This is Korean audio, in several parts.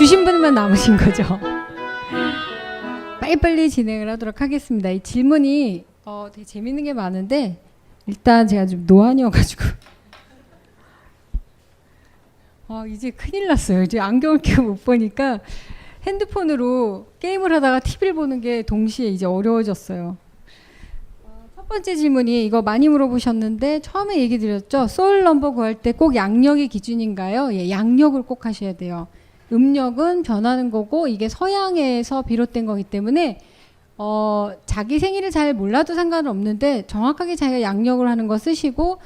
주신 분만 남으신 거죠. 빨리빨리 진행을 하도록 하겠습니다. 이 질문이 되게 재밌는 게 많은데 일단 제가 좀 노안이어가지고 이제 큰일 났어요. 이제 안경을 끼고 못 보니까 핸드폰으로 게임을 하다가 TV를 보는 게 동시에 이제 어려워졌어요. 첫 번째 질문이 이거 많이 물어보셨는데 처음에 얘기 드렸죠. 소울 넘버 구할 때 꼭 양력이 기준인가요? 예, 양력을 꼭 하셔야 돼요. 음력은 변하는 거고 이게 서양에서 비롯된 거기 때문에 자기 생일을 잘 몰라도 상관은 없는데 정확하게 자기가 양력을 하는 거 쓰시고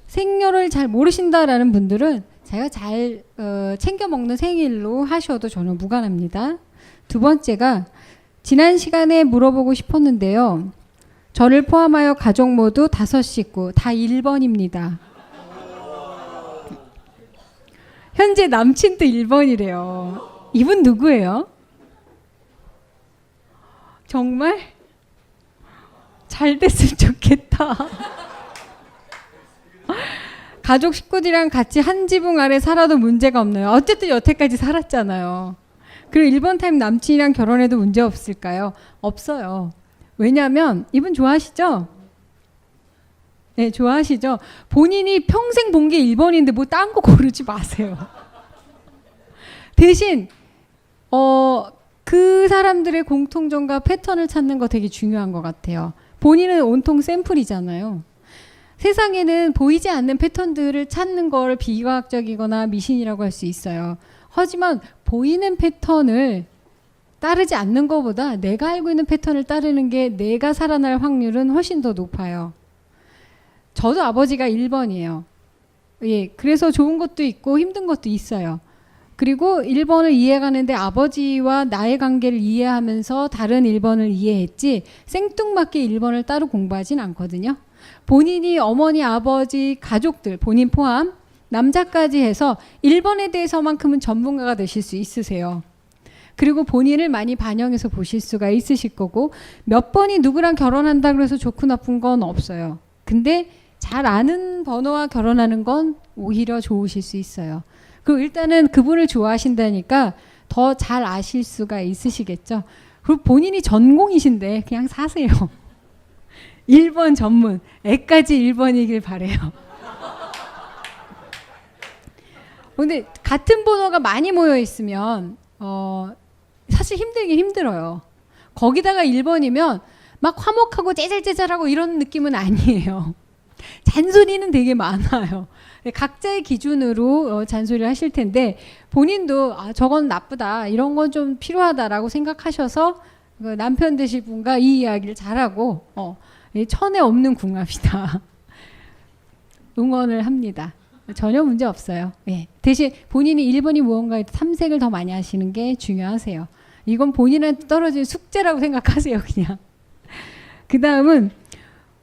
생년을 잘 모르신다라는 분들은 자기가 잘 챙겨 먹는 생일로 하셔도 저는 무관합니다. 두 번째가 지난 시간에 물어보고 싶었는데요. 저를 포함하여 가족 모두 5식구 다 1번입니다. 현재 남친도 1번이래요. 이분 누구예요? 정말? 잘 됐으면 좋겠다. 가족 식구들이랑 같이 한 지붕 아래 살아도 문제가 없나요? 어쨌든 여태까지 살았잖아요. 그리고 1번 타임 남친이랑 결혼해도 문제 없을까요? 없어요. 왜냐하면 이분 좋아하시죠? 네, 좋아하시죠? 본인이 평생 본 게 1번인데 뭐 딴 거 고르지 마세요. 대신 그 사람들의 공통점과 패턴을 찾는 거 되게 중요한 것 같아요. 본인은 온통 샘플이잖아요. 세상에는 보이지 않는 패턴들을 찾는 걸 비과학적이거나 미신이라고 할 수 있어요. 하지만 보이는 패턴을 따르지 않는 것보다 내가 알고 있는 패턴을 따르는 게 내가 살아날 확률은 훨씬 더 높아요. 저도 아버지가 1번이에요. 예, 그래서 좋은 것도 있고 힘든 것도 있어요. 그리고 1번을 이해가는데 아버지와 나의 관계를 이해하면서 다른 1번을 이해했지 생뚱맞게 1번을 따로 공부하진 않거든요. 본인이 어머니, 아버지, 가족들, 본인 포함, 남자까지 해서 1번에 대해서만큼은 전문가가 되실 수 있으세요. 그리고 본인을 많이 반영해서 보실 수가 있으실 거고 몇 번이 누구랑 결혼한다 그래서 좋고 나쁜 건 없어요. 근데 잘 아는 번호와 결혼하는 건 오히려 좋으실 수 있어요. 그리고 일단은 그분을 좋아하신다니까 더 잘 아실 수가 있으시겠죠. 그리고 본인이 전공이신데 그냥 사세요. 1번 전문, 애까지 1번이길 바래요. 근데 같은 번호가 많이 모여 있으면 사실 힘들긴 힘들어요. 거기다가 1번이면 막 화목하고 째잘째잘하고 이런 느낌은 아니에요. 잔소리는 되게 많아요. 각자의 기준으로 잔소리를 하실 텐데 본인도 저건 나쁘다 이런 건 좀 필요하다라고 생각하셔서 그 남편 되실 분과 이 이야기를 잘하고 천에 없는 궁합이다. 응원을 합니다. 전혀 문제 없어요. 예. 대신 본인이 1번이 무언가에 탐색을 더 많이 하시는 게 중요하세요. 이건 본인한테 떨어진 숙제라고 생각하세요. 그냥. 그 다음은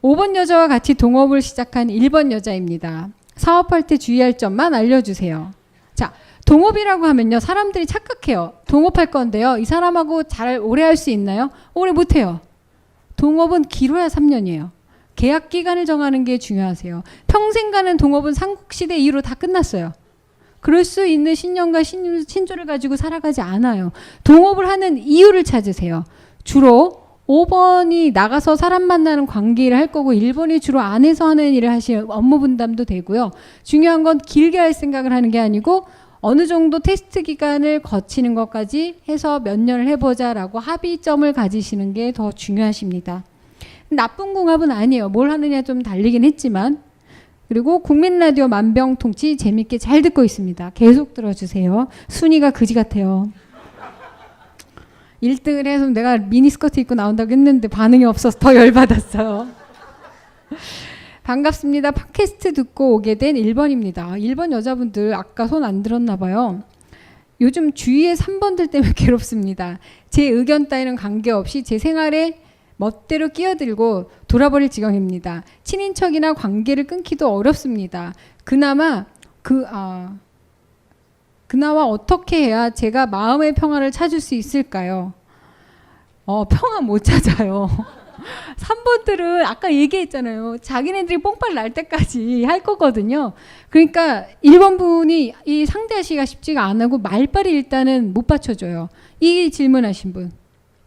5번 여자와 같이 동업을 시작한 1번 여자입니다. 사업할 때 주의할 점만 알려주세요. 자, 동업이라고 하면요. 사람들이 착각해요. 동업할 건데요. 이 사람하고 잘 오래 할 수 있나요? 오래 못해요. 동업은 길어야 3년이에요. 계약 기간을 정하는 게 중요하세요. 평생 가는 동업은 삼국시대 이후로 다 끝났어요. 그럴 수 있는 신념과 신조를 가지고 살아가지 않아요. 동업을 하는 이유를 찾으세요. 주로 5번이 나가서 사람 만나는 관계를 할 거고 1번이 주로 안에서 하는 일을 하실 업무 분담도 되고요. 중요한 건 길게 할 생각을 하는 게 아니고 어느 정도 테스트 기간을 거치는 것까지 해서 몇 년을 해보자라고 합의점을 가지시는 게 더 중요하십니다. 나쁜 궁합은 아니에요. 뭘 하느냐 좀 달리긴 했지만. 그리고 국민라디오 만병통치 재밌게 잘 듣고 있습니다. 계속 들어주세요. 순위가 그지 같아요. 1등을 해서 내가 미니스커트 입고 나온다고 했는데 반응이 없어서 더 열받았어요. 반갑습니다. 팟캐스트 듣고 오게 된 1번입니다. 1번 여자분들 아까 손 안 들었나 봐요. 요즘 주위에 3번들 때문에 괴롭습니다. 제 의견 따위는 관계없이 제 생활에 멋대로 끼어들고 돌아버릴 지경입니다. 친인척이나 관계를 끊기도 어렵습니다. 그나마 어떻게 해야 제가 마음의 평화를 찾을 수 있을까요? 평화 못 찾아요. 3번들은 아까 얘기했잖아요. 자기네들이 뽕빨 날 때까지 할 거거든요. 그러니까 1번 분이 이 상대하기가 쉽지가 안 하고 말빨이 일단은 못 받쳐줘요. 이 질문하신 분.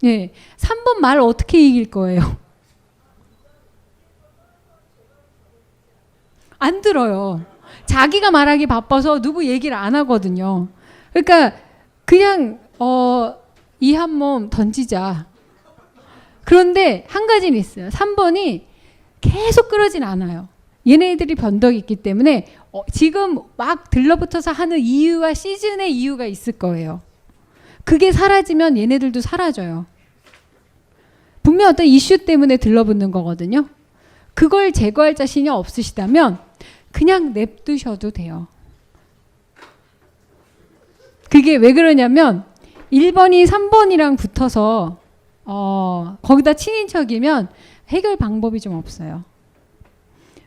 예. 3번 말 어떻게 이길 거예요? 안 들어요. 자기가 말하기 바빠서 누구 얘기를 안 하거든요. 그러니까 그냥 이 한 몸 던지자. 그런데 한 가지는 있어요. 3번이 계속 그러진 않아요. 얘네들이 변덕이 있기 때문에 지금 막 들러붙어서 하는 이유와 시즌의 이유가 있을 거예요. 그게 사라지면 얘네들도 사라져요. 분명 어떤 이슈 때문에 들러붙는 거거든요. 그걸 제거할 자신이 없으시다면 그냥 냅두셔도 돼요. 그게 왜 그러냐면 1번이 3번이랑 붙어서 거기다 친인척이면 해결 방법이 좀 없어요.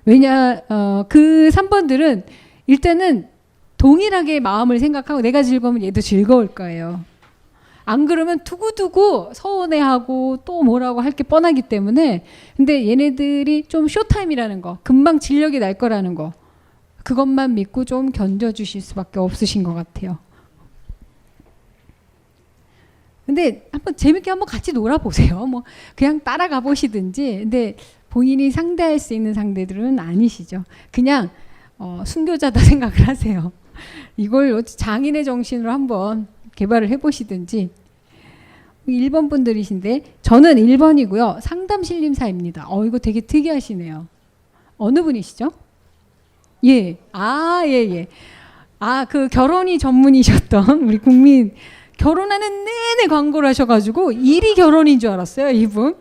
왜냐 그 3번들은 일단은 동일하게 마음을 생각하고 내가 즐거우면 얘도 즐거울 거예요. 안 그러면 두고두고 서운해하고 또 뭐라고 할 게 뻔하기 때문에. 근데 얘네들이 좀 쇼타임이라는 거, 금방 진력이 날 거라는 거, 그것만 믿고 좀 견뎌주실 수밖에 없으신 것 같아요. 근데 한번 재밌게 한번 같이 놀아보세요. 뭐 그냥 따라가 보시든지. 근데 본인이 상대할 수 있는 상대들은 아니시죠. 그냥 순교자다 생각을 하세요. 이걸 장인의 정신으로 한번 개발을 해보시든지. 1번 분들이신데 저는 1번이고요. 상담실림사입니다. 이거 되게 특이하시네요. 어느 분이시죠? 예. 예. 그 결혼이 전문이셨던 우리 국민, 결혼하는 내내 광고를 하셔가지고 일이 결혼인 줄 알았어요, 이분.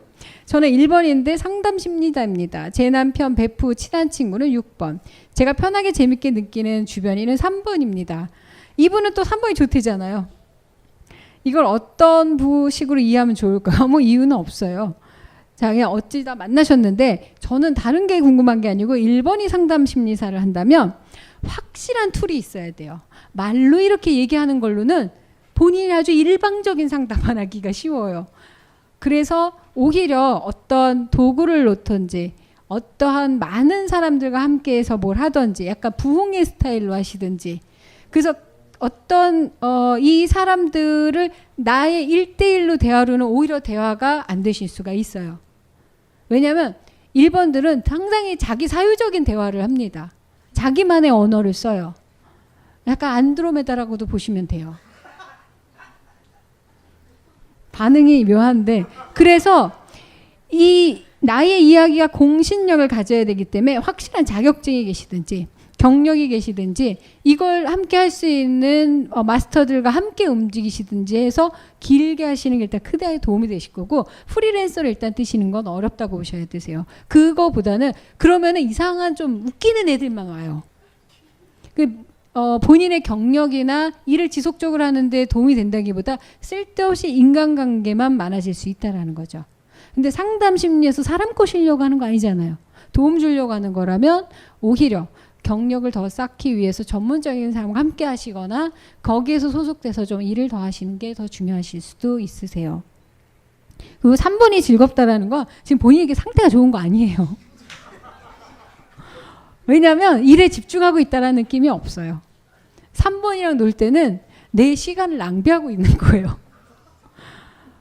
저는 1번인데 상담심리자입니다. 제 남편, 베프, 친한 친구는 6번. 제가 편하게 재밌게 느끼는 주변인은 3번입니다. 이분은 또 3번이 좋대잖아요. 이걸 어떤 식으로 이해하면 좋을까요? 뭐 이유는 없어요. 자, 그냥 어찌다 만나셨는데 저는 다른 게 궁금한 게 아니고 1번이 상담심리사를 한다면 확실한 툴이 있어야 돼요. 말로 이렇게 얘기하는 걸로는 본인이 아주 일방적인 상담만 하기가 쉬워요. 그래서 오히려 어떤 도구를 놓던지 어떠한 많은 사람들과 함께해서 뭘 하든지 약간 부흥의 스타일로 하시든지, 그래서 어떤 이 사람들을 나의 1대1로 대화로는 오히려 대화가 안 되실 수가 있어요. 왜냐하면 1번들은 상당히 자기 사유적인 대화를 합니다. 자기만의 언어를 써요. 약간 안드로메다라고도 보시면 돼요. 반응이 묘한데, 그래서 이 나의 이야기가 공신력을 가져야 되기 때문에 확실한 자격증이 계시든지 경력이 계시든지 이걸 함께 할 수 있는 마스터들과 함께 움직이시든지 해서 길게 하시는 게 일단 크게 도움이 되실 거고, 프리랜서를 일단 뜨시는 건 어렵다고 보셔야 되세요. 그거보다는 그러면은 이상한 좀 웃기는 애들만 와요. 본인의 경력이나 일을 지속적으로 하는데 도움이 된다기보다 쓸데없이 인간관계만 많아질 수 있다라는 거죠. 근데 상담 심리에서 사람 꼬시려고 하는 거 아니잖아요. 도움 주려고 하는 거라면 오히려 경력을 더 쌓기 위해서 전문적인 사람과 함께 하시거나 거기에서 소속돼서 좀 일을 더 하시는 게 더 중요하실 수도 있으세요. 그리고 3번이 즐겁다라는 건 지금 본인에게 상태가 좋은 거 아니에요. 왜냐하면 일에 집중하고 있다는 느낌이 없어요. 3번이랑 놀 때는 내 시간을 낭비하고 있는 거예요.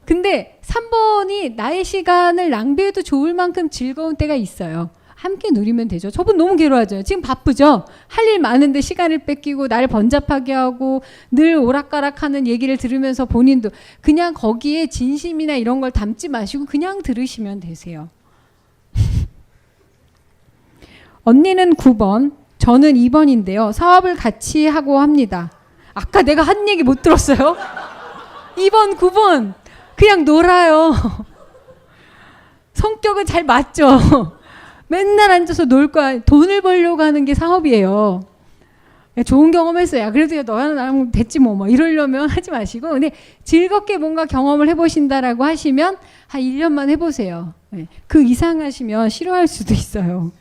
근데 3번이 나의 시간을 낭비해도 좋을 만큼 즐거운 때가 있어요. 함께 누리면 되죠. 저분 너무 괴로워하죠. 지금 바쁘죠. 할 일 많은데 시간을 뺏기고 날 번잡하게 하고 늘 오락가락하는 얘기를 들으면서 본인도 그냥 거기에 진심이나 이런 걸 담지 마시고 그냥 들으시면 되세요. 언니는 9번, 저는 2번인데요. 사업을 같이 하고 합니다. 아까 내가 한 얘기 못 들었어요? 2번, 9번 그냥 놀아요. 성격은 잘 맞죠. 맨날 앉아서 놀 거야. 돈을 벌려고 하는 게 사업이에요. 좋은 경험했어요. 그래도 너랑 나랑 됐지 뭐 이러려면 하지 마시고, 근데 즐겁게 뭔가 경험을 해보신다라고 하시면 한 1년만 해보세요. 그 이상 하시면 싫어할 수도 있어요.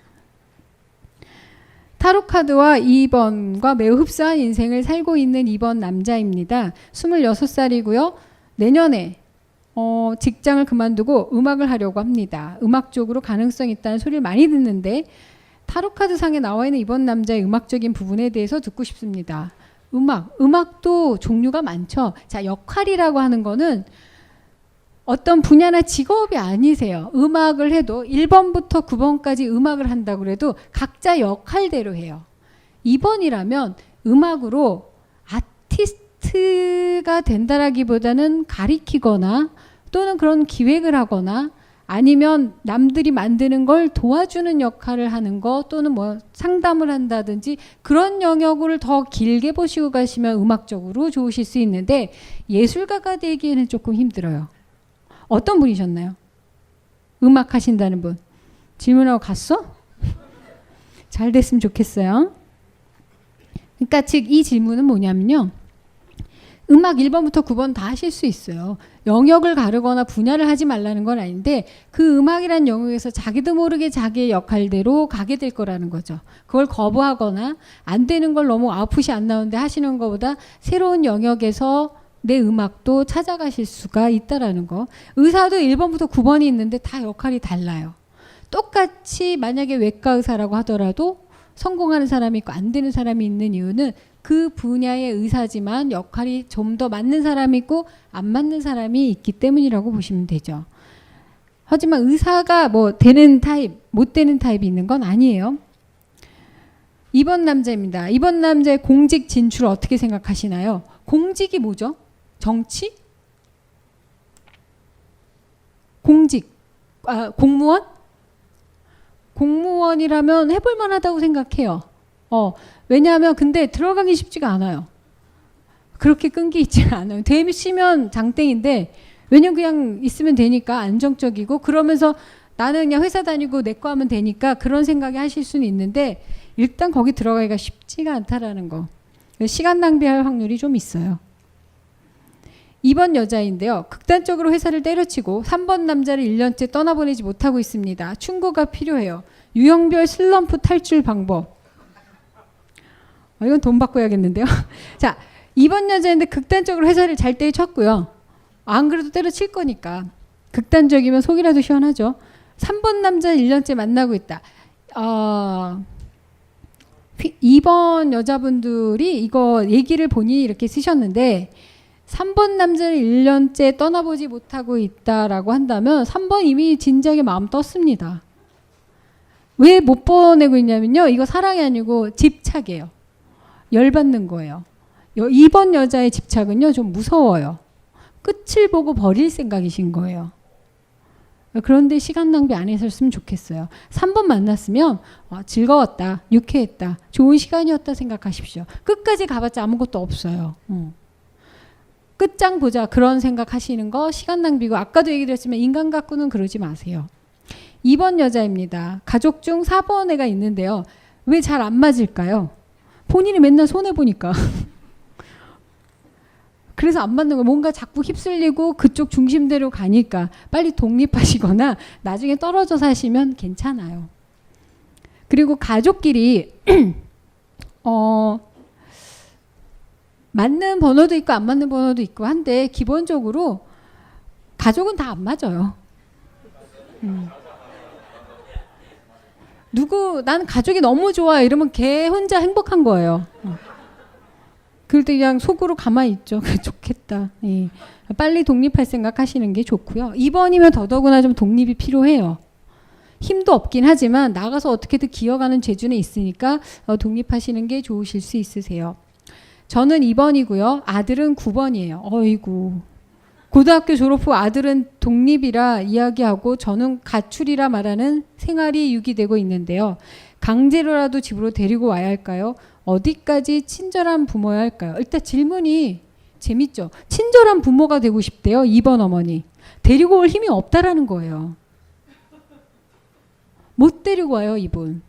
타로카드와 2번과 매우 흡사한 인생을 살고 있는 2번 남자입니다. 26살이고요. 내년에 직장을 그만두고 음악을 하려고 합니다. 음악 쪽으로 가능성이 있다는 소리를 많이 듣는데 타로카드 상에 나와 있는 이번 남자의 음악적인 부분에 대해서 듣고 싶습니다. 음악도 종류가 많죠. 자, 역할이라고 하는 거는 어떤 분야나 직업이 아니세요. 음악을 해도 1번부터 9번까지 음악을 한다고 해도 각자 역할대로 해요. 2번이라면 음악으로 아티스트가 된다라기보다는 가리키거나 또는 그런 기획을 하거나 아니면 남들이 만드는 걸 도와주는 역할을 하는 거 또는 뭐 상담을 한다든지 그런 영역을 더 길게 보시고 가시면 음악적으로 좋으실 수 있는데 예술가가 되기에는 조금 힘들어요. 어떤 분이셨나요? 음악 하신다는 분. 질문하고 갔어? 잘 됐으면 좋겠어요. 그러니까 즉 이 질문은 뭐냐면요. 음악 1번부터 9번 다 하실 수 있어요. 영역을 가르거나 분야를 하지 말라는 건 아닌데 그 음악이란 영역에서 자기도 모르게 자기의 역할대로 가게 될 거라는 거죠. 그걸 거부하거나 안 되는 걸 너무 아웃풋이 안 나오는데 하시는 것보다 새로운 영역에서 내 음악도 찾아가실 수가 있다라는 거. 의사도 1번부터 9번이 있는데 다 역할이 달라요. 똑같이 만약에 외과 의사라고 하더라도 성공하는 사람이 있고 안 되는 사람이 있는 이유는 그 분야의 의사지만 역할이 좀 더 맞는 사람이 있고 안 맞는 사람이 있기 때문이라고 보시면 되죠. 하지만 의사가 뭐 되는 타입, 못 되는 타입이 있는 건 아니에요. 2번 남자입니다. 2번 남자의 공직 진출 어떻게 생각하시나요? 공직이 뭐죠? 정치? 공직. 공무원? 공무원이라면 해볼 만하다고 생각해요. 왜냐하면 근데 들어가기 쉽지가 않아요. 그렇게 끈기 있지 않아요. 되시면 장땡인데 왜냐면 그냥 있으면 되니까 안정적이고 그러면서 나는 그냥 회사 다니고 내 거 하면 되니까 그런 생각이 하실 수는 있는데 일단 거기 들어가기가 쉽지가 않다라는 거. 시간 낭비할 확률이 좀 있어요. 2번 여자인데요. 극단적으로 회사를 때려치고 3번 남자를 1년째 떠나보내지 못하고 있습니다. 충고가 필요해요. 유형별 슬럼프 탈출 방법. 이건 돈 받고 해야겠는데요. 자, 2번 여자인데 극단적으로 회사를 잘 때려쳤고요. 안 그래도 때려칠 거니까. 극단적이면 속이라도 시원하죠. 3번 남자 1년째 만나고 있다. 2번 여자분들이 이거 얘기를 본인이 이렇게 쓰셨는데 3번 남자를 1년째 떠나보지 못하고 있다라고 한다면 3번 이미 진작에 마음 떴습니다. 왜 못 보내고 있냐면요. 이거 사랑이 아니고 집착이에요. 열받는 거예요. 2번 여자의 집착은요. 좀 무서워요. 끝을 보고 버릴 생각이신 거예요. 그런데 시간 낭비 안 했었으면 좋겠어요. 3번 만났으면 즐거웠다. 유쾌했다. 좋은 시간이었다 생각하십시오. 끝까지 가봤자 아무것도 없어요. 끝장 보자 그런 생각하시는 거 시간 낭비고 아까도 얘기 드렸지만 인간 갖고는 그러지 마세요. 2번 여자입니다. 가족 중 4번 애가 있는데요. 왜 잘 안 맞을까요? 본인이 맨날 손해보니까. 그래서 안 맞는 거예요. 뭔가 자꾸 휩쓸리고 그쪽 중심대로 가니까 빨리 독립하시거나 나중에 떨어져 사시면 괜찮아요. 그리고 가족끼리 맞는 번호도 있고 안 맞는 번호도 있고 한데 기본적으로 가족은 다 안 맞아요. 나는 가족이 너무 좋아 이러면 걔 혼자 행복한 거예요. 그럴 때 그냥 속으로 가만히 있죠. 좋겠다. 예. 빨리 독립할 생각 하시는 게 좋고요. 2번이면 더더구나 좀 독립이 필요해요. 힘도 없긴 하지만 나가서 어떻게든 기어가는 재주는 있으니까 독립하시는 게 좋으실 수 있으세요. 저는 2번이고요. 아들은 9번이에요. 어이구. 고등학교 졸업 후 아들은 독립이라 이야기하고 저는 가출이라 말하는 생활이 유기되고 있는데요. 강제로라도 집으로 데리고 와야 할까요? 어디까지 친절한 부모여야 할까요? 일단 질문이 재밌죠. 친절한 부모가 되고 싶대요. 2번 어머니. 데리고 올 힘이 없다라는 거예요. 못 데리고 와요, 이분.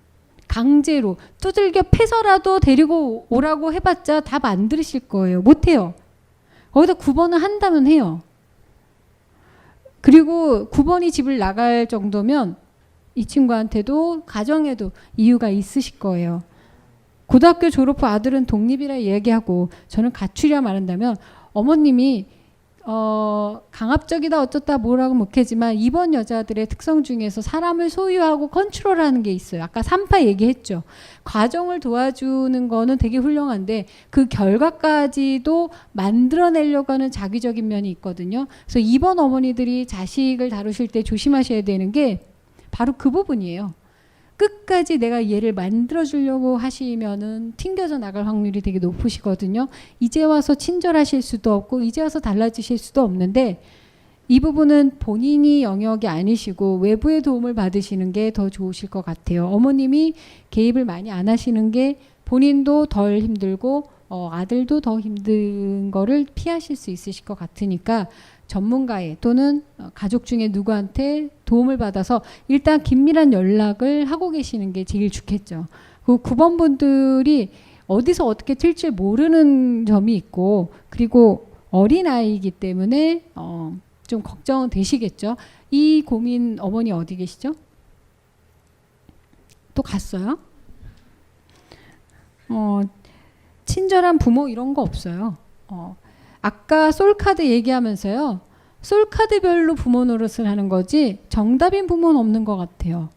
강제로 두들겨 패서라도 데리고 오라고 해봤자 답 안 들으실 거예요. 못해요. 거기다 9번은 한다면 해요. 그리고 9번이 집을 나갈 정도면 이 친구한테도 가정에도 이유가 있으실 거예요. 고등학교 졸업 후 아들은 독립이라 얘기하고 저는 가출이라 말한다면 어머님이 강압적이다 어쩌다 뭐라고 못하지만 이번 여자들의 특성 중에서 사람을 소유하고 컨트롤하는 게 있어요. 아까 3파 얘기했죠. 과정을 도와주는 거는 되게 훌륭한데 그 결과까지도 만들어내려고 하는 자기적인 면이 있거든요. 그래서 이번 어머니들이 자식을 다루실 때 조심하셔야 되는 게 바로 그 부분이에요. 끝까지 내가 얘를 만들어주려고 하시면은 튕겨져 나갈 확률이 되게 높으시거든요. 이제 와서 친절하실 수도 없고 이제 와서 달라지실 수도 없는데 이 부분은 본인이 영역이 아니시고 외부의 도움을 받으시는 게 더 좋으실 것 같아요. 어머님이 개입을 많이 안 하시는 게 본인도 덜 힘들고 아들도 더 힘든 거를 피하실 수 있으실 것 같으니까 전문가의 또는 가족 중에 누구한테 도움을 받아서 일단 긴밀한 연락을 하고 계시는 게 제일 좋겠죠. 그 9번 분들이 어디서 어떻게 튈지 모르는 점이 있고 그리고 어린아이이기 때문에 좀 걱정은 되시겠죠. 이 고민 어머니 어디 계시죠? 또 갔어요? 친절한 부모 이런 거 없어요. 아까 솔카드 얘기하면서요. 솔카드별로 부모 노릇을 하는 거지 정답인 부모는 없는 것 같아요.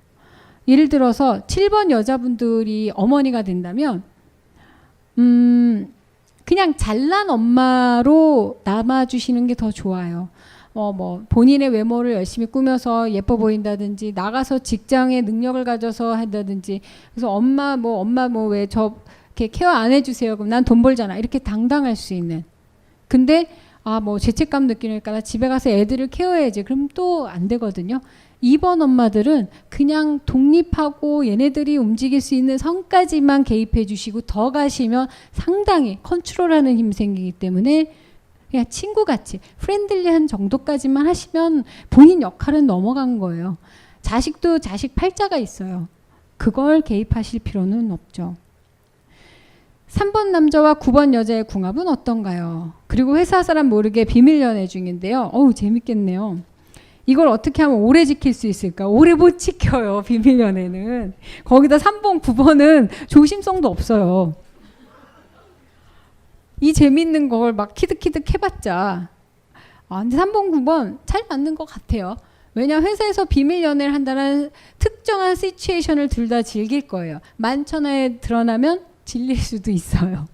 예를 들어서 7번 여자분들이 어머니가 된다면 그냥 잘난 엄마로 남아주시는 게 더 좋아요. 뭐 본인의 외모를 열심히 꾸며서 예뻐 보인다든지 나가서 직장에 능력을 가져서 한다든지 그래서 엄마 뭐 왜 저 이렇게 케어 안 해주세요. 그럼 난 돈 벌잖아. 이렇게 당당할 수 있는. 근데 뭐 죄책감 느끼니까 나 집에 가서 애들을 케어해야지. 그럼 또 안 되거든요. 2번 엄마들은 그냥 독립하고 얘네들이 움직일 수 있는 선까지만 개입해 주시고 더 가시면 상당히 컨트롤하는 힘이 생기기 때문에 그냥 친구같이 프렌들리한 정도까지만 하시면 본인 역할은 넘어간 거예요. 자식도 자식 팔자가 있어요. 그걸 개입하실 필요는 없죠. 3번 남자와 9번 여자의 궁합은 어떤가요? 그리고 회사 사람 모르게 비밀 연애 중인데요. 재밌겠네요. 이걸 어떻게 하면 오래 지킬 수 있을까? 오래 못 지켜요. 비밀 연애는. 거기다 3번, 9번은 조심성도 없어요. 이 재밌는 걸 막 키득키득 해봤자 근데 3번, 9번 잘 맞는 것 같아요. 왜냐 회사에서 비밀 연애를 한다는 특정한 시츄에이션을 둘 다 즐길 거예요. 만천하에 드러나면 질릴 수도 있어요.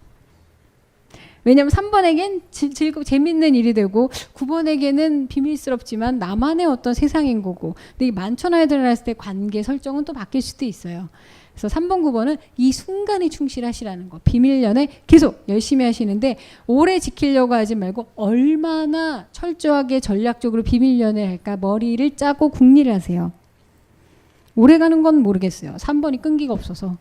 왜냐면 3번에겐 즐겁고 재밌는 일이 되고 9번에게는 비밀스럽지만 나만의 어떤 세상인 거고 근데 이 만천하에 드러났을 때 관계 설정은 또 바뀔 수도 있어요. 그래서 3번, 9번은 이 순간에 충실하시라는 거. 비밀 연애 계속 열심히 하시는데 오래 지키려고 하지 말고 얼마나 철저하게 전략적으로 비밀 연애를 할까 머리를 짜고 궁리를 하세요. 오래 가는 건 모르겠어요. 3번이 끈기가 없어서.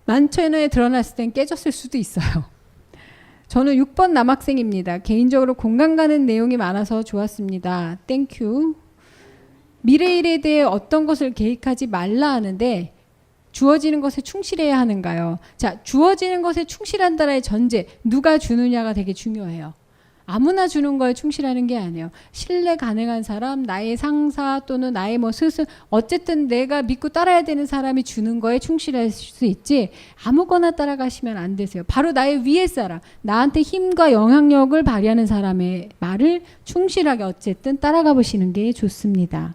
만천하에 드러났을 땐 깨졌을 수도 있어요. 저는 6번 남학생입니다. 개인적으로 공감 가는 내용이 많아서 좋았습니다. 땡큐. 미래 일에 대해 어떤 것을 계획하지 말라 하는데 주어지는 것에 충실해야 하는가요? 자, 주어지는 것에 충실한다라의 전제, 누가 주느냐가 되게 중요해요. 아무나 주는 거에 충실하는 게 아니에요. 신뢰 가능한 사람, 나의 상사 또는 나의 뭐 스승, 어쨌든 내가 믿고 따라야 되는 사람이 주는 거에 충실할 수 있지 아무거나 따라가시면 안 되세요. 바로 나의 위에 사람, 나한테 힘과 영향력을 발휘하는 사람의 말을 충실하게 어쨌든 따라가 보시는 게 좋습니다.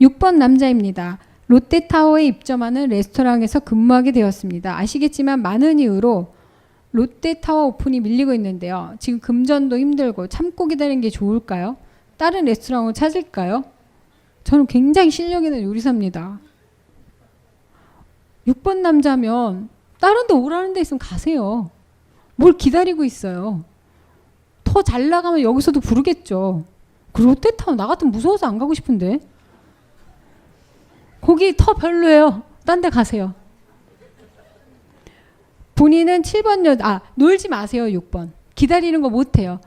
6번 남자입니다. 롯데타워에 입점하는 레스토랑에서 근무하게 되었습니다. 아시겠지만 많은 이유로 롯데타워 오픈이 밀리고 있는데요. 지금 금전도 힘들고 참고 기다리는 게 좋을까요? 다른 레스토랑을 찾을까요? 저는 굉장히 실력 있는 요리사입니다. 6번 남자면 다른 데 오라는 데 있으면 가세요. 뭘 기다리고 있어요. 더 잘 나가면 여기서도 부르겠죠. 그 롯데타워 나 같으면 무서워서 안 가고 싶은데. 거기 더 별로예요. 딴 데 가세요. 본인은 7번 놀지 마세요. 6번. 기다리는 거 못해요.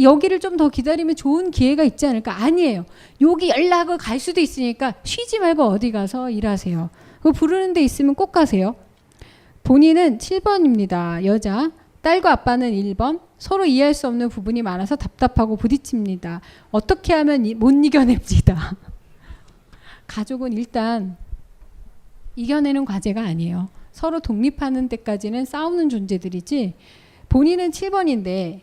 여기를 좀 더 기다리면 좋은 기회가 있지 않을까? 아니에요. 여기 연락을 갈 수도 있으니까 쉬지 말고 어디 가서 일하세요. 그 부르는 데 있으면 꼭 가세요. 본인은 7번입니다. 여자. 딸과 아빠는 1번. 서로 이해할 수 없는 부분이 많아서 답답하고 부딪힙니다. 어떻게 하면 못 이겨냅니다. 가족은 일단 이겨내는 과제가 아니에요. 서로 독립하는 때까지는 싸우는 존재들이지 본인은 7번인데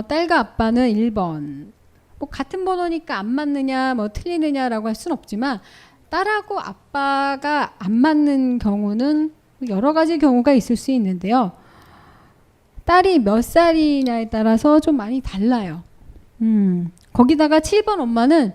딸과 아빠는 1번. 뭐 같은 번호니까 안 맞느냐 뭐 틀리느냐라고 할 수는 없지만 딸하고 아빠가 안 맞는 경우는 여러 가지 경우가 있을 수 있는데요. 딸이 몇 살이냐에 따라서 좀 많이 달라요. 거기다가 7번 엄마는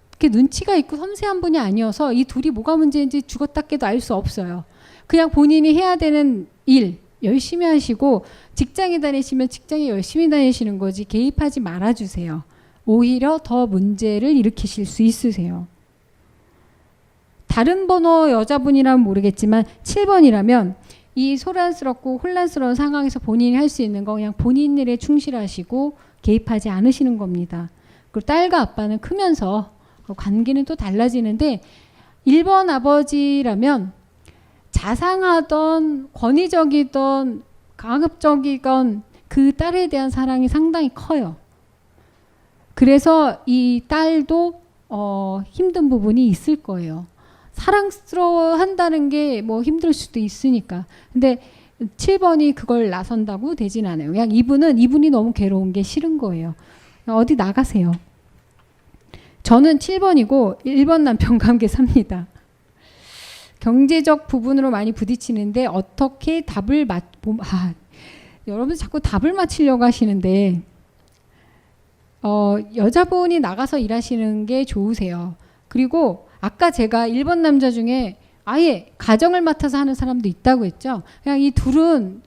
이렇게 눈치가 있고 섬세한 분이 아니어서 이 둘이 뭐가 문제인지 죽었다 깨도 알 수 없어요. 그냥 본인이 해야 되는 일 열심히 하시고 직장에 다니시면 직장에 열심히 다니시는 거지 개입하지 말아주세요. 오히려 더 문제를 일으키실 수 있으세요. 다른 번호 여자분이라면 모르겠지만 7번이라면 이 소란스럽고 혼란스러운 상황에서 본인이 할 수 있는 거 그냥 본인 일에 충실하시고 개입하지 않으시는 겁니다. 그리고 딸과 아빠는 크면서 관계는 또 달라지는데 1번 아버지라면 자상하던 권위적이던 가급적이건 그 딸에 대한 사랑이 상당히 커요. 그래서 이 딸도 힘든 부분이 있을 거예요. 사랑스러워 한다는 게 뭐 힘들 수도 있으니까. 근데 7번이 그걸 나선다고 되진 않아요. 그냥 이분이 너무 괴로운 게 싫은 거예요. 어디 나가세요. 저는 7번이고 1번 남편과 함께 삽니다. 경제적 부분으로 많이 부딪히는데 어떻게 답을 여러분 자꾸 답을 맞히려고 하시는데 여자분이 나가서 일하시는 게 좋으세요. 그리고 아까 제가 1번 남자 중에 아예 가정을 맡아서 하는 사람도 있다고 했죠. 그냥 이 둘은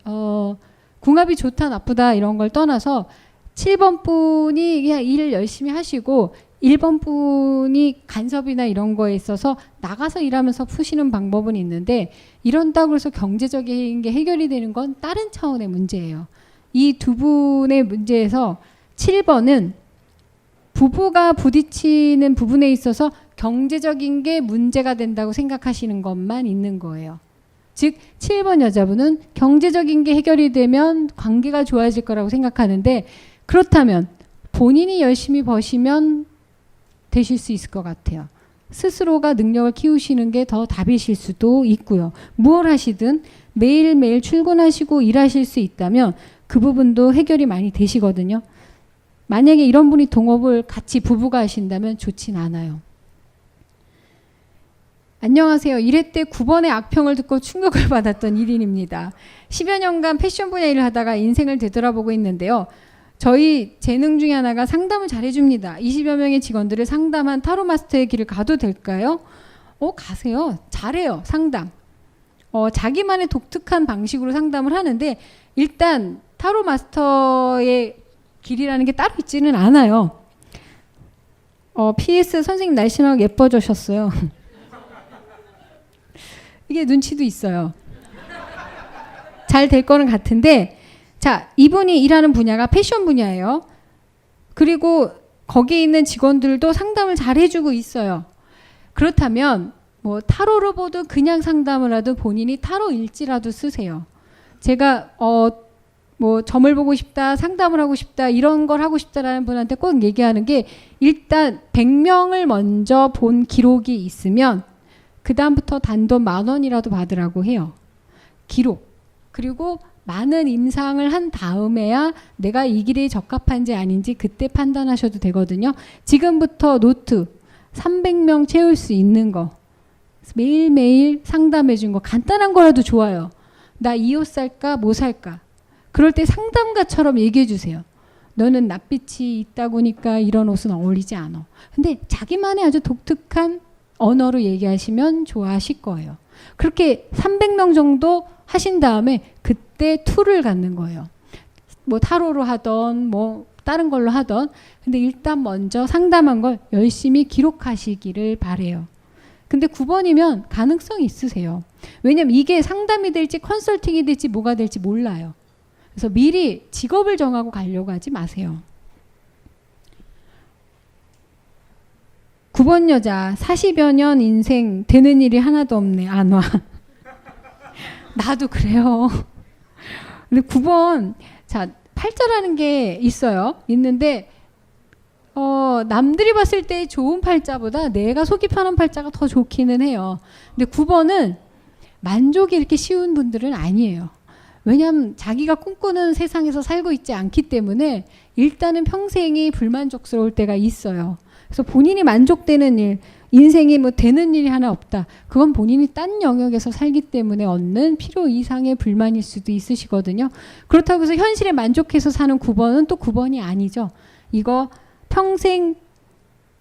궁합이 좋다 나쁘다 이런 걸 떠나서 7번 분이 그냥 일을 열심히 하시고 1번 분이 간섭이나 이런 거에 있어서 나가서 일하면서 푸시는 방법은 있는데 이런다고 해서 경제적인 게 해결이 되는 건 다른 차원의 문제예요. 이 두 분의 문제에서 7번은 부부가 부딪히는 부분에 있어서 경제적인 게 문제가 된다고 생각하시는 것만 있는 거예요. 즉 7번 여자분은 경제적인 게 해결이 되면 관계가 좋아질 거라고 생각하는데 그렇다면 본인이 열심히 버시면 되실 수 있을 것 같아요. 스스로가 능력을 키우시는 게 더 답이실 수도 있고요. 무엇 하시든 매일매일 출근하시고 일하실 수 있다면 그 부분도 해결이 많이 되시거든요. 만약에 이런 분이 동업을 같이 부부가 하신다면 좋진 않아요. 안녕하세요. 1회 때 9번의 악평을 듣고 충격을 받았던 1인입니다. 10여 년간 패션 분야 일을 하다가 인생을 되돌아보고 있는데요. 저희 재능 중에 하나가 상담을 잘해줍니다. 20여 명의 직원들을 상담한 타로 마스터의 길을 가도 될까요? 가세요. 잘해요. 상담. 자기만의 독특한 방식으로 상담을 하는데 일단 타로 마스터의 길이라는 게 따로 있지는 않아요. PS 선생님 날씬하고 예뻐지셨어요. 이게 눈치도 있어요. 잘 될 거는 같은데 자, 이분이 일하는 분야가 패션 분야예요. 그리고 거기에 있는 직원들도 상담을 잘 해주고 있어요. 그렇다면 뭐 타로로 보도 그냥 상담을 하도 본인이 타로 일지라도 쓰세요. 제가 뭐 점을 보고 싶다, 상담을 하고 싶다, 이런 걸 하고 싶다라는 분한테 꼭 얘기하는 게 일단 100명을 먼저 본 기록이 있으면 그 다음부터 단돈 10,000원이라도 받으라고 해요. 기록. 그리고 많은 임상을 한 다음에야 내가 이 길이 적합한지 아닌지 그때 판단하셔도 되거든요. 지금부터 노트 300명 채울 수 있는 거 매일매일 상담해 준 거 간단한 거라도 좋아요. 나 이 옷 살까 뭐 살까. 그럴 때 상담가처럼 얘기해 주세요. 너는 낯빛이 있다고니까 이런 옷은 어울리지 않아. 근데 자기만의 아주 독특한 언어로 얘기하시면 좋아하실 거예요. 그렇게 300명 정도 하신 다음에 그때 툴을 갖는 거예요. 뭐 타로로 하던 뭐 다른 걸로 하던 근데 일단 먼저 상담한 걸 열심히 기록하시기를 바래요. 근데 9번이면 가능성이 있으세요. 왜냐면 이게 상담이 될지 컨설팅이 될지 뭐가 될지 몰라요. 그래서 미리 직업을 정하고 가려고 하지 마세요. 9번 여자 40여 년 인생 되는 일이 하나도 없네. 안 와. 나도 그래요. 근데 9번 자 팔자라는 게 있어요. 있는데 남들이 봤을 때 좋은 팔자보다 내가 속이 편한 팔자가 더 좋기는 해요. 근데 9번은 만족이 이렇게 쉬운 분들은 아니에요. 왜냐하면 자기가 꿈꾸는 세상에서 살고 있지 않기 때문에 일단은 평생이 불만족스러울 때가 있어요. 그래서 본인이 만족되는 일, 인생이 뭐 되는 일이 하나 없다. 그건 본인이 딴 영역에서 살기 때문에 얻는 필요 이상의 불만일 수도 있으시거든요. 그렇다고 해서 현실에 만족해서 사는 9번은 또 9번이 아니죠. 이거 평생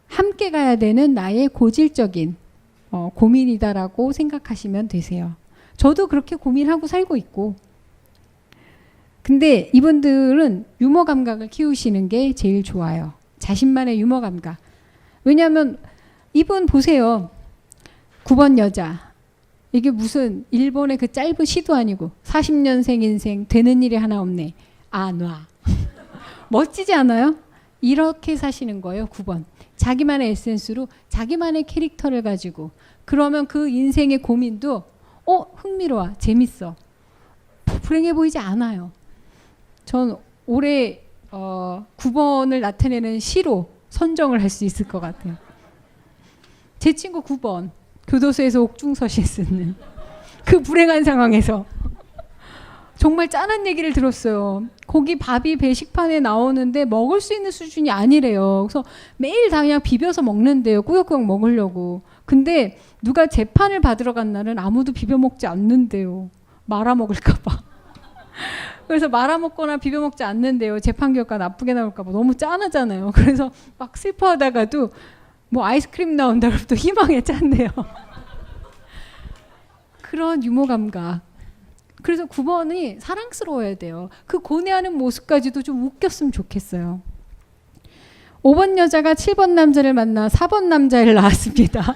함께 가야 되는 나의 고질적인 고민이다라고 생각하시면 되세요. 저도 그렇게 고민하고 살고 있고, 근데 이분들은 유머 감각을 키우시는 게 제일 좋아요. 자신만의 유머 감각. 왜냐하면 이분 보세요. 9번 여자. 이게 무슨 일본의 그 짧은 시도 아니고 40년생 인생 되는 일이 하나 없네. 아, 놔. 멋지지 않아요? 이렇게 사시는 거예요. 9번. 자기만의 에센스로 자기만의 캐릭터를 가지고, 그러면 그 인생의 고민도 흥미로워, 재밌어, 불행해 보이지 않아요. 전 올해 9번을 나타내는 시로 선정을 할 수 있을 것 같아요. 제 친구 9번 교도소에서 옥중서실 쓰는 그 불행한 상황에서 정말 짠한 얘기를 들었어요. 거기 밥이 배식판에 나오는데 먹을 수 있는 수준이 아니래요. 그래서 매일 다 그냥 비벼서 먹는데요. 꾸역꾸역 먹으려고. 근데 누가 재판을 받으러 간 날은 아무도 비벼 먹지 않는데요. 말아 먹을까 봐. 그래서 말아먹거나 비벼먹지 않는데요. 재판 결과 나쁘게 나올까 봐. 너무 짠하잖아요. 그래서 막 슬퍼하다가도 뭐 아이스크림 나온다 그러면 또 희망에 짠대요. 그런 유머 감각. 그래서 9번이 사랑스러워야 돼요. 그 고뇌하는 모습까지도 좀 웃겼으면 좋겠어요. 5번 여자가 7번 남자를 만나 4번 남자를 낳았습니다.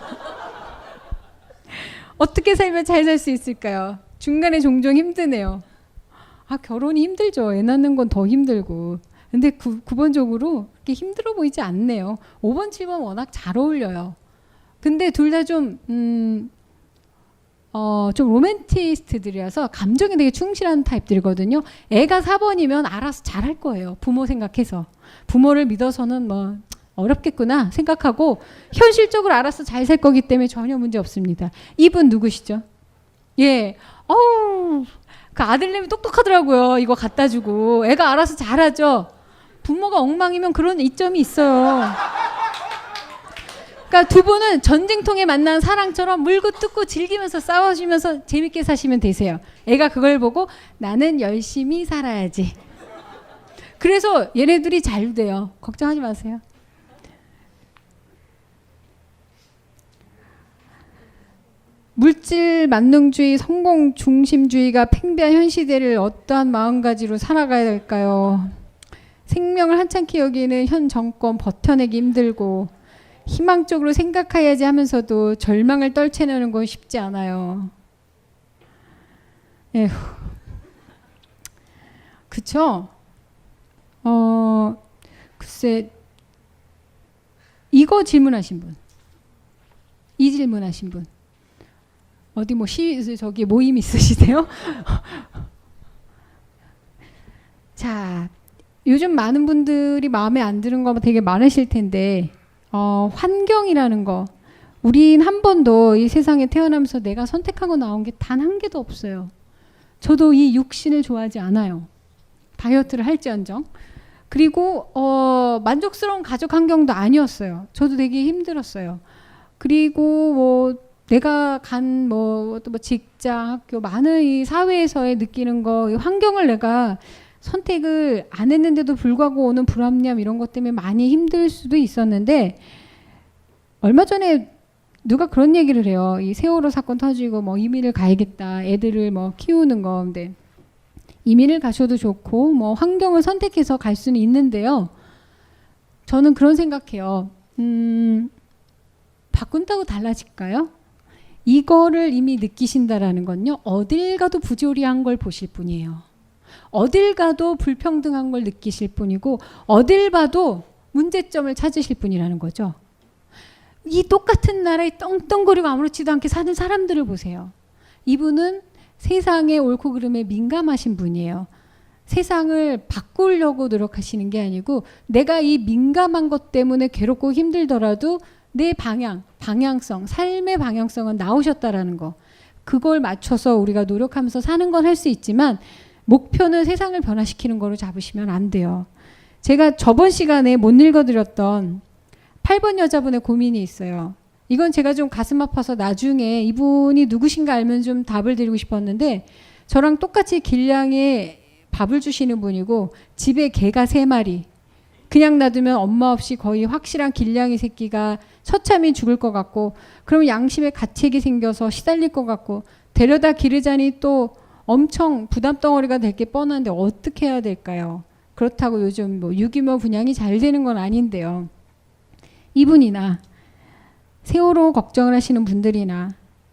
어떻게 살면 잘 살 수 있을까요? 중간에 종종 힘드네요. 결혼이 힘들죠. 애 낳는 건 더 힘들고. 근데 9번적으로 그렇게 힘들어 보이지 않네요. 5번, 7번 워낙 잘 어울려요. 근데 둘 다 좀 로맨티스트들이라서 감정에 되게 충실한 타입들이거든요. 애가 4번이면 알아서 잘할 거예요. 부모 생각해서. 부모를 믿어서는 뭐 어렵겠구나 생각하고 현실적으로 알아서 잘 살 거기 때문에 전혀 문제 없습니다. 이분 누구시죠? 예. 그 아들내미 똑똑하더라고요. 이거 갖다 주고. 애가 알아서 잘하죠. 부모가 엉망이면 그런 이점이 있어요. 그러니까 두 분은 전쟁통에 만난 사랑처럼 물고 뜯고 즐기면서 싸워주면서 재밌게 사시면 되세요. 애가 그걸 보고 나는 열심히 살아야지. 그래서 얘네들이 잘 돼요. 걱정하지 마세요. 물질 만능주의, 성공 중심주의가 팽배한 현 시대를 어떠한 마음가짐으로 살아가야 될까요? 생명을 한참케 여기는 현 정권 버텨내기 힘들고 희망적으로 생각해야지 하면서도 절망을 떨쳐내는 건 쉽지 않아요. 에휴. 그쵸? 글쎄, 이거 질문하신 분, 이 질문하신 분, 어디 뭐 저기 모임 있으시대요? 자, 요즘 많은 분들이 마음에 안 드는 거 되게 많으실 텐데, 환경이라는 거, 우린 한 번도 이 세상에 태어나면서 내가 선택하고 나온 게 단 한 개도 없어요. 저도 이 육신을 좋아하지 않아요. 다이어트를 할지언정. 그리고 만족스러운 가족 환경도 아니었어요. 저도 되게 힘들었어요. 그리고 뭐 내가 간 또 뭐 직장, 학교, 많은 이 사회에서의 느끼는 거, 이 환경을 내가 선택을 안 했는데도 불구하고 오는 불합리함 이런 것 때문에 많이 힘들 수도 있었는데, 얼마 전에 누가 그런 얘기를 해요. 이 세월호 사건 터지고 뭐 이민을 가야겠다, 애들을 뭐 키우는 거. 근데 이민을 가셔도 좋고 뭐 환경을 선택해서 갈 수는 있는데요. 저는 그런 생각해요. 바꾼다고 달라질까요? 이거를 이미 느끼신다라는 건요, 어딜 가도 부조리한 걸 보실 뿐이에요. 어딜 가도 불평등한 걸 느끼실 뿐이고, 어딜 봐도 문제점을 찾으실 뿐이라는 거죠. 이 똑같은 나라에 떵떵거리고 아무렇지도 않게 사는 사람들을 보세요. 이분은 세상의 옳고 그름에 민감하신 분이에요. 세상을 바꾸려고 노력하시는 게 아니고, 내가 이 민감한 것 때문에 괴롭고 힘들더라도 내 방향성, 삶의 방향성은 나오셨다라는 거. 그걸 맞춰서 우리가 노력하면서 사는 건 할 수 있지만, 목표는 세상을 변화시키는 거로 잡으시면 안 돼요. 제가 저번 시간에 못 읽어드렸던 8번 여자분의 고민이 있어요. 이건 제가 좀 가슴 아파서 나중에 이분이 누구신가 알면 좀 답을 드리고 싶었는데, 저랑 똑같이 길냥이에 밥을 주시는 분이고 집에 개가 3마리, 그냥 놔두면 엄마 없이 거의 확실한 길냥이 새끼가 처참히 죽을 것 같고, 그러면 양심에 가책이 생겨서 시달릴 것 같고, 데려다 기르자니 또 엄청 부담덩어리가 될 게 뻔한데 어떻게 해야 될까요? 그렇다고 요즘 뭐 유기묘 분양이 잘 되는 건 아닌데요. 이분이나 세월호 걱정을 하시는 분들이나,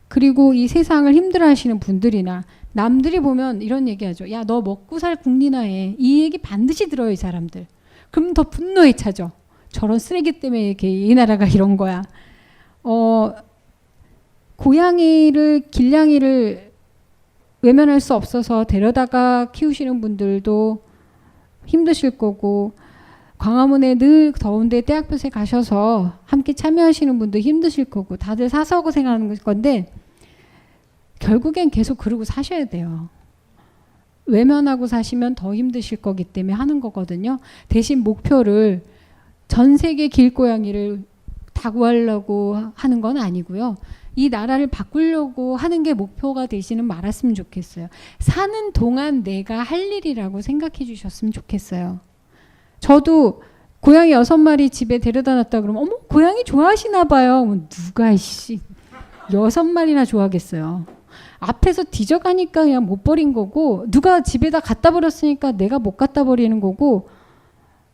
그리고 이 세상을 힘들어하시는 분들이나, 남들이 보면 이런 얘기하죠. 야, 너 먹고 살 국리나 해. 이 얘기 반드시 들어요, 이 사람들. 그럼 더 분노에 차죠. 저런 쓰레기 때문에 이렇게 이 나라가 이런 거야. 고양이를, 길냥이를 외면할 수 없어서 데려다가 키우시는 분들도 힘드실 거고, 광화문에 늘 더운데 떼학볕에 가셔서 함께 참여하시는 분도 힘드실 거고, 다들 사서 고생하는 건데 결국엔 계속 그러고 사셔야 돼요. 외면하고 사시면 더 힘드실 거기 때문에 하는 거거든요. 대신 목표를 전 세계 길고양이를 다 구하려고 하는 건 아니고요. 이 나라를 바꾸려고 하는 게 목표가 되시는 말았으면 좋겠어요. 사는 동안 내가 할 일이라고 생각해 주셨으면 좋겠어요. 저도 고양이 6마리 집에 데려다 놨다 그러면 어머 고양이 좋아하시나 봐요. 누가 6마리나 좋아하겠어요. 앞에서 뒤져가니까 그냥 못 버린 거고, 누가 집에다 갖다 버렸으니까 내가 못 갖다 버리는 거고,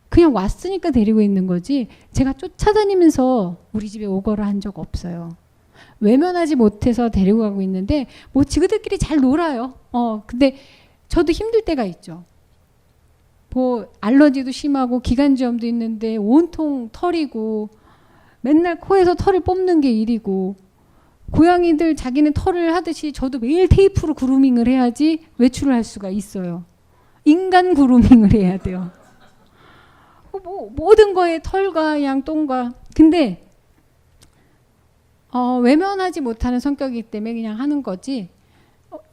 그냥 왔으니까 데리고 있는 거지 제가 쫓아다니면서 우리 집에 오거를 한 적 없어요. 외면하지 못해서 데리고 가고 있는데 뭐 지그들끼리 잘 놀아요. 근데 저도 힘들 때가 있죠. 뭐 알러지도 심하고 기관지염도 있는데 온통 털이고 맨날 코에서 털을 뽑는 게 일이고, 고양이들 자기는 털을 하듯이 저도 매일 테이프로 그루밍을 해야지 외출을 할 수가 있어요. 인간 그루밍을 해야 돼요. 뭐 모든 거에 털과 양똥과. 근데 외면하지 못하는 성격이기 때문에 그냥 하는 거지,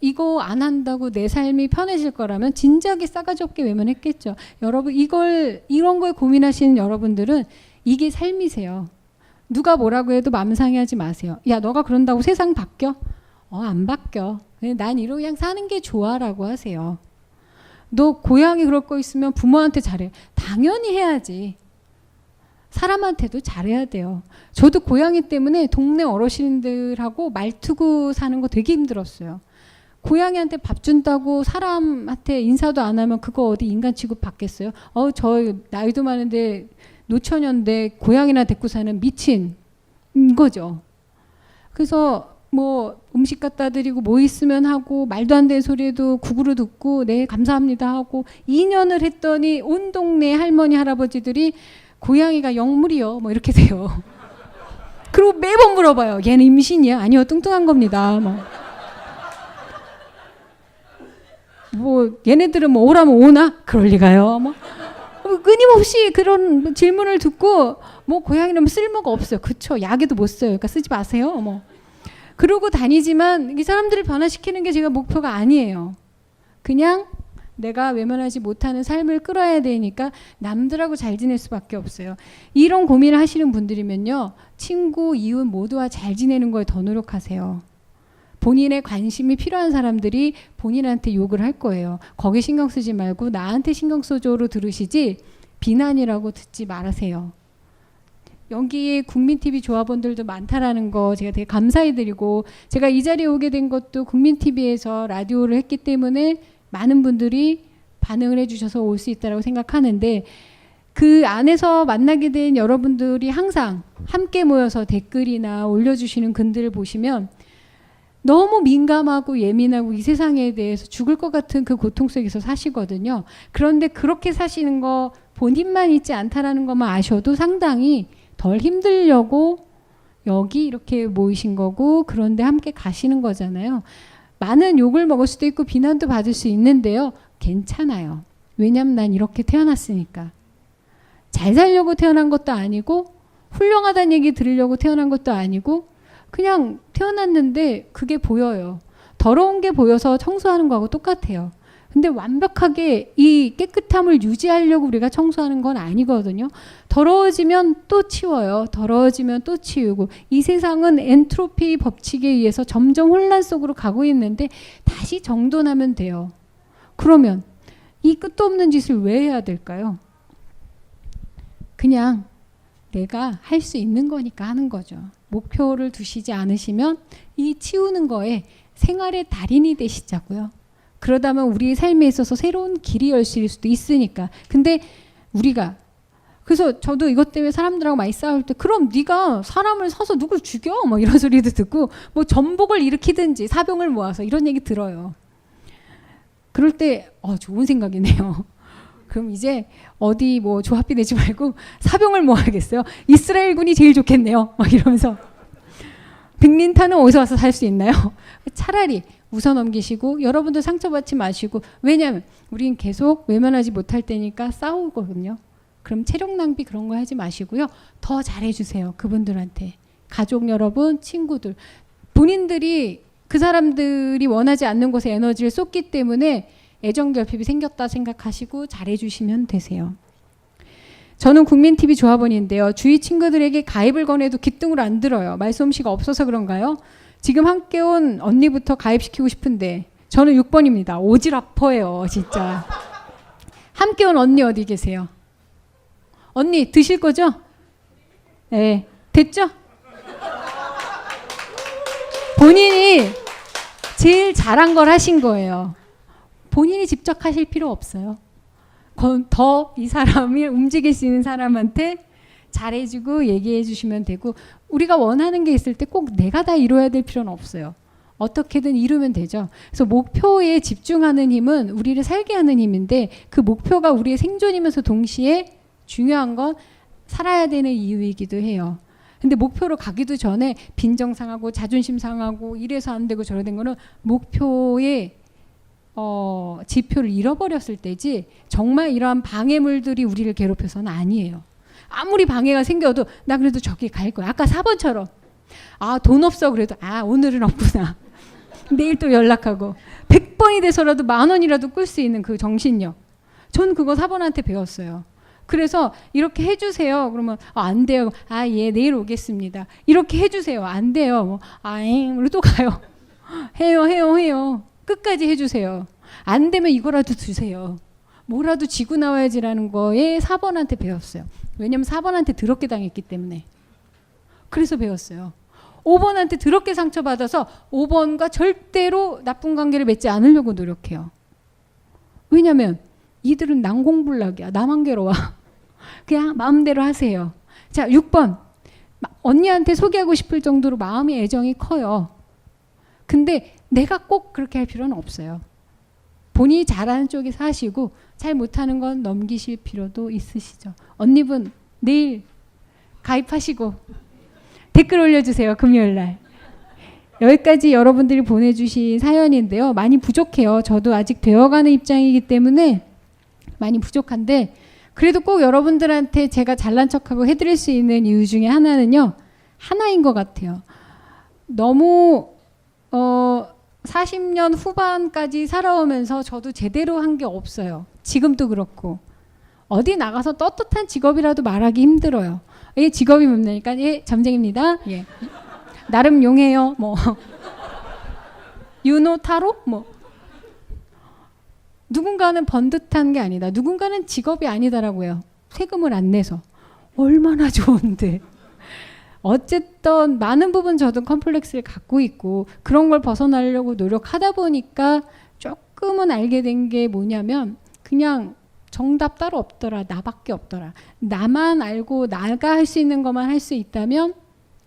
이거 안 한다고 내 삶이 편해질 거라면 진작에 싸가지 없게 외면했겠죠. 여러분, 이런 거에 고민하시는 여러분들은 이게 삶이세요. 누가 뭐라고 해도 마음 상해하지 마세요. 야, 너가 그런다고 세상 바뀌어? 안 바뀌어. 난 이러고 그냥 사는 게 좋아라고 하세요. 너 고양이 그럴 거 있으면 부모한테 잘해. 당연히 해야지. 사람한테도 잘해야 돼요. 저도 고양이 때문에 동네 어르신들하고 말투고 사는 거 되게 힘들었어요. 고양이한테 밥 준다고 사람한테 인사도 안 하면 그거 어디 인간 취급 받겠어요? 저 나이도 많은데 노처녀인데 고양이나 데리고 사는 미친 거죠. 그래서 뭐 음식 갖다 드리고 뭐 있으면 하고, 말도 안 되는 소리에도 구구로 듣고 네 감사합니다 하고 2년을 했더니 온 동네 할머니 할아버지들이 고양이가 영물이요 뭐 이렇게 돼요. 그리고 매번 물어봐요. 얘는 임신이야? 아니요, 뚱뚱한 겁니다. 뭐 얘네들은 뭐 오라면 오나? 그럴 리가요. 뭐 끊임없이 그런 질문을 듣고, 뭐 고양이는 쓸모가 없어요. 그쵸? 약에도 못 써요. 그러니까 쓰지 마세요. 뭐 그러고 다니지만 이 사람들을 변화시키는 게 제가 목표가 아니에요. 그냥 내가 외면하지 못하는 삶을 끌어야 되니까 남들하고 잘 지낼 수밖에 없어요. 이런 고민을 하시는 분들이면요, 친구, 이웃 모두와 잘 지내는 거에 더 노력하세요. 본인의 관심이 필요한 사람들이 본인한테 욕을 할 거예요. 거기 신경 쓰지 말고 나한테 신경 써줘로 들으시지 비난이라고 듣지 말으세요. 여기에 국민TV 조합원들도 많다라는 거 제가 되게 감사해드리고, 제가 이 자리에 오게 된 것도 국민TV에서 라디오를 했기 때문에 많은 분들이 반응을 해주셔서 올 수 있다고 생각하는데, 그 안에서 만나게 된 여러분들이 항상 함께 모여서 댓글이나 올려주시는 글들을 보시면 너무 민감하고 예민하고 이 세상에 대해서 죽을 것 같은 그 고통 속에서 사시거든요. 그런데 그렇게 사시는 거 본인만 있지 않다라는 것만 아셔도 상당히 덜 힘들려고 여기 이렇게 모이신 거고, 그런데 함께 가시는 거잖아요. 많은 욕을 먹을 수도 있고 비난도 받을 수 있는데요, 괜찮아요. 왜냐면 난 이렇게 태어났으니까. 잘 살려고 태어난 것도 아니고 훌륭하다는 얘기 들으려고 태어난 것도 아니고 그냥 태어났는데 그게 보여요. 더러운 게 보여서 청소하는 거하고 똑같아요. 근데 완벽하게 이 깨끗함을 유지하려고 우리가 청소하는 건 아니거든요. 더러워지면 또 치워요. 더러워지면 또 치우고. 이 세상은 엔트로피 법칙에 의해서 점점 혼란 속으로 가고 있는데 다시 정돈하면 돼요. 그러면 이 끝도 없는 짓을 왜 해야 될까요? 그냥 내가 할 수 있는 거니까 하는 거죠. 목표를 두시지 않으시면 이 치우는 거에 생활의 달인이 되시자고요. 그러다면 우리의 삶에 있어서 새로운 길이 열릴 수도 있으니까. 근데 우리가 그래서 저도 이것 때문에 사람들하고 많이 싸울 때 그럼 네가 사람을 사서 누굴 죽여? 뭐 이런 소리도 듣고 뭐 전복을 일으키든지 사병을 모아서 이런 얘기 들어요. 그럴 때 좋은 생각이네요. 그럼 이제 어디 뭐 조합이 되지 말고 사병을 모아야겠어요. 이스라엘군이 제일 좋겠네요. 막 이러면서 빅린탄은 어디서 와서 살 수 있나요? 차라리 웃어 넘기시고 여러분도 상처받지 마시고 왜냐하면 우린 계속 외면하지 못할 때니까 싸우거든요. 그럼 체력 낭비 그런 거 하지 마시고요. 더 잘해주세요. 그분들한테. 가족 여러분, 친구들. 본인들이 그 사람들이 원하지 않는 곳에 에너지를 쏟기 때문에 애정결핍이 생겼다 생각하시고 잘해주시면 되세요. 저는 국민TV 조합원인데요. 주위 친구들에게 가입을 권해도 기등으로 안 들어요. 말솜씨가 없어서 그런가요? 지금 함께 온 언니부터 가입시키고 싶은데 저는 6번입니다. 오지랖퍼예요. 진짜. 함께 온 언니 어디 계세요? 언니 드실 거죠? 네. 됐죠? 본인이 제일 잘한 걸 하신 거예요. 본인이 직접 하실 필요 없어요. 더 이 사람을 움직일 수 있는 사람한테 잘해주고 얘기해 주시면 되고 우리가 원하는 게 있을 때 꼭 내가 다 이뤄야 될 필요는 없어요. 어떻게든 이루면 되죠. 그래서 목표에 집중하는 힘은 우리를 살게 하는 힘인데 그 목표가 우리의 생존이면서 동시에 중요한 건 살아야 되는 이유이기도 해요. 근데 목표로 가기도 전에 빈정 상하고 자존심 상하고 이래서 안 되고 저래 된 거는 목표의 지표를 잃어버렸을 때지 정말 이러한 방해물들이 우리를 괴롭혀서는 아니에요. 아무리 방해가 생겨도 나 그래도 저기 갈 거야. 아까 4번처럼 돈 없어 그래도 오늘은 없구나. 내일 또 연락하고 100번이 돼서라도 10,000원이라도 끌 수 있는 그 정신력. 전 그거 4번한테 배웠어요. 그래서 이렇게 해주세요. 그러면 안 돼요. 예 내일 오겠습니다. 이렇게 해주세요. 안 돼요. 뭐 우리 또 가요. 해요. 끝까지 해주세요. 안 되면 이거라도 주세요. 뭐라도 지고 나와야지라는 거에 4번한테 배웠어요. 왜냐면 4번한테 더럽게 당했기 때문에. 그래서 배웠어요. 5번한테 더럽게 상처받아서 5번과 절대로 나쁜 관계를 맺지 않으려고 노력해요. 왜냐면 이들은 난공불락이야. 나만 괴로워. 그냥 마음대로 하세요. 자, 6번. 언니한테 소개하고 싶을 정도로 마음의 애정이 커요. 근데 내가 꼭 그렇게 할 필요는 없어요. 본인이 잘하는 쪽에서 하시고 잘 못하는 건 넘기실 필요도 있으시죠. 언니분 내일 가입하시고 댓글 올려주세요. 금요일날. 여기까지 여러분들이 보내주신 사연인데요. 많이 부족해요. 저도 아직 배워가는 입장이기 때문에 많이 부족한데 그래도 꼭 여러분들한테 제가 잘난 척하고 해드릴 수 있는 이유 중에 하나는요. 하나인 것 같아요. 너무 40년 후반까지 살아오면서 저도 제대로 한 게 없어요. 지금도 그렇고. 어디 나가서 떳떳한 직업이라도 말하기 힘들어요. 직업이 뭡니까? 점쟁입니다. 나름 용해요. 뭐 유노 타로? 뭐 누군가는 번듯한 게 아니다. 누군가는 직업이 아니다라고요. 세금을 안 내서. 얼마나 좋은데. 어쨌든 많은 부분 저도 컴플렉스를 갖고 있고 그런 걸 벗어나려고 노력하다 보니까 조금은 알게 된 게 뭐냐면 그냥 정답 따로 없더라. 나밖에 없더라. 나만 알고 나가 할 수 있는 것만 할 수 있다면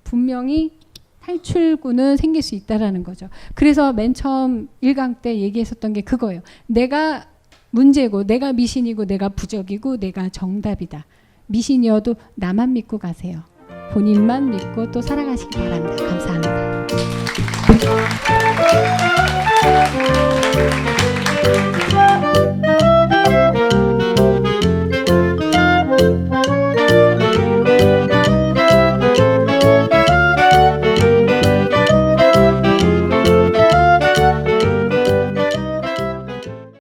분명히 탈출구는 생길 수 있다라는 거죠. 그래서 맨 처음 1강 때 얘기했었던 게 그거예요. 내가 문제고 내가 미신이고 내가 부적이고 내가 정답이다. 미신이어도 나만 믿고 가세요. 본인만 믿고 또 살아가시기 바랍니다. 감사합니다.